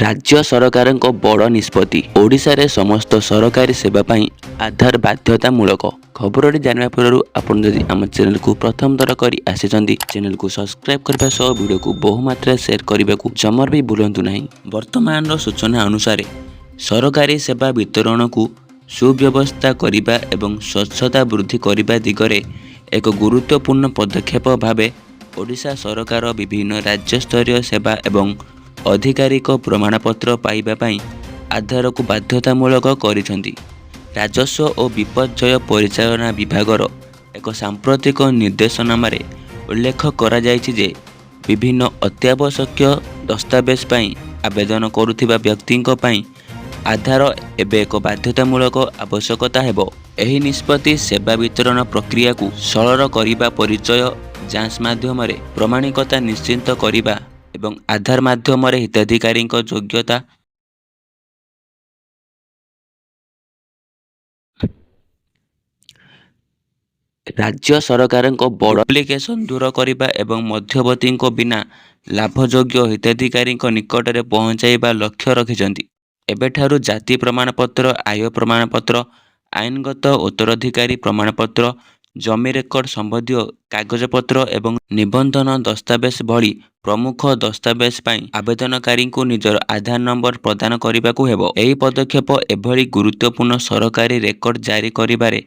राज्य सरकार बड़ निष्पत्ति ओडिशा रे समस्त सरकारी सेवा पाई आधार बाध्यतामूलक खबर जानवा पूर्व आपन जदि आम चैनल को प्रथम थर कर आसी चैनल को सब्सक्राइब करने सह वीडियो को बहुमात्रा शेयर करने को जमर भी भूलु ना। वर्तमान सूचना अनुसार सरकारी सेवा वितरण को सुव्यवस्था करने एवं स्वच्छता वृद्धि करने दिगरे एक गुरुत्वपूर्ण पदक्षेप भाव ओडिशा सरकार विभिन्न राज्य स्तरीय सेवा एवं अधिकारिक प्रमाणपत्र पाइबा पाई आधार को बाध्यतामूलक करिसेंती। राजस्व और विपर्यय परिचालना विभागर एक सांप्रतिक निर्देशनामारे उल्लेख करा जायछि जे विभिन्न अत्यावश्यक दस्तावेज पाई आवेदन करुथिबा व्यक्तिंक पाई आधार एबे एक बाध्यतामूलक आवश्यकता हेबो। एही निष्पत्ति सेवा वितरण प्रक्रिया को सरल करिबा, परिचय जांच माध्यम प्रमाणिकता निश्चित करिबा एवं आधार माध्यम हिताधिकारी योग्यता राज्य सरकार बड़ एप्लिकेशन दूर करने एवं मध्यवर्ती बिना लाभयोग्य हिताधिकारी निकट में पहुँचाइबा लक्ष्य रखिछंती। एबेठारु जाति प्रमाणपत्र, आय प्रमाणपत्र, आईनगत उत्तराधिकारी प्रमाणपत्र, जमी रेकर्ड संबंधी कागजपत्र एवं निबंधन दस्तावेज भली प्रमुख दस्तावेज पाई आवेदनकारी को निजर आधार नंबर प्रदान करने हेबो। एही पदक्षेप एभली गुरुत्वपूर्ण सरकारी रेकर्ड जारी करिबारे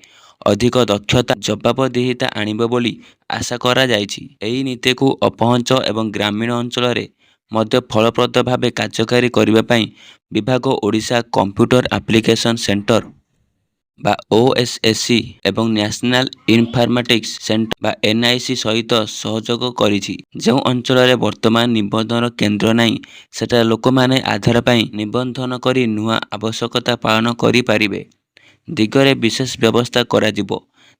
अधिक दक्षता जवाबदेहिता आनिबो बोली आशा करा जायछि। एही नीति को अपहंच एवं ग्रामीण अंचल रे मध्य फलप्रद भावे कार्यकारी करबा पाई विभाग ओडिशा कंप्यूटर एप्लिकेशन सेंटर बा ओएसएससी एवं नेशनल इनफॉर्मेटिक्स सेंटर बा एनआईसी सहित सहयोग करिछि। जो अंचल रे वर्तमान निबंधन केंद्र नाही सेटा लोक माने आधार पाई निबंधन करी नुआ आवश्यकता पालन करि पारिबे दिगरे विशेष व्यवस्था करा जिवो।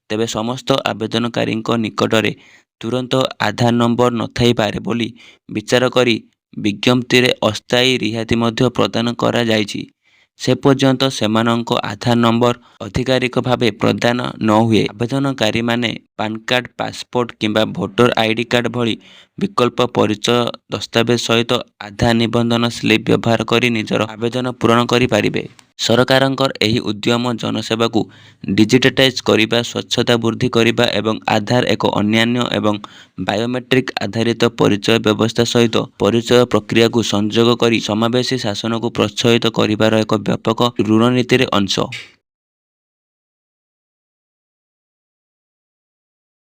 तेबे समस्त आवेदनकारी निकटरे तुरंत आधार नंबर नथाई पारे बोली विचार करी विज्ञप्ति रे अस्थायी रिहाती मध्य प्रदान करा जायछि। से पर्यंत सेमानंक आधार नंबर अधिकारिक भावे प्रदान न हुए आवेदनकारी माने पान कार्ड, पासपोर्ट किंबा भोटर आईडी कार्ड भली विकल्प परिचय दस्तावेज सहित आधार निबंधन स्लिप व्यवहार करी निजर आवेदन पूरण करि पारिबे। सरकारंकर एही उद्यम जनसेवा को डिजिटाइज करिबा, स्वच्छता वृद्धि करिबा एवं आधार एक अन्यान्य एवं बायोमेट्रिक आधारित परिचय व्यवस्था सहित परिचय प्रक्रिया को संयोग करी समावेशी शासन को प्रोत्साहित करिबार एक व्यापक रणनीतिर अंश।